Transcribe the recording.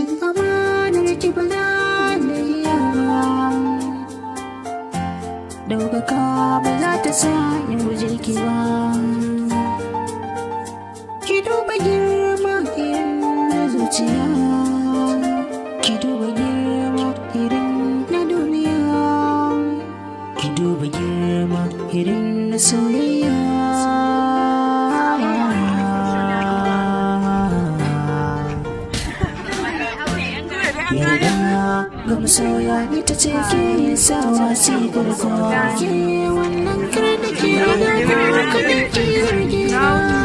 cin amanar ki ba na iya ɗaukaka ba za ta sa in guje ki ba. Ki duba girma irin na zuciya, ki duba girma irin na duniya, ki duba girma irin na soyayya. Yarda ga masoya ita ce ke sawa sai garkuwa, ke wannan kar da ke da kuma kaɗan ke yarda.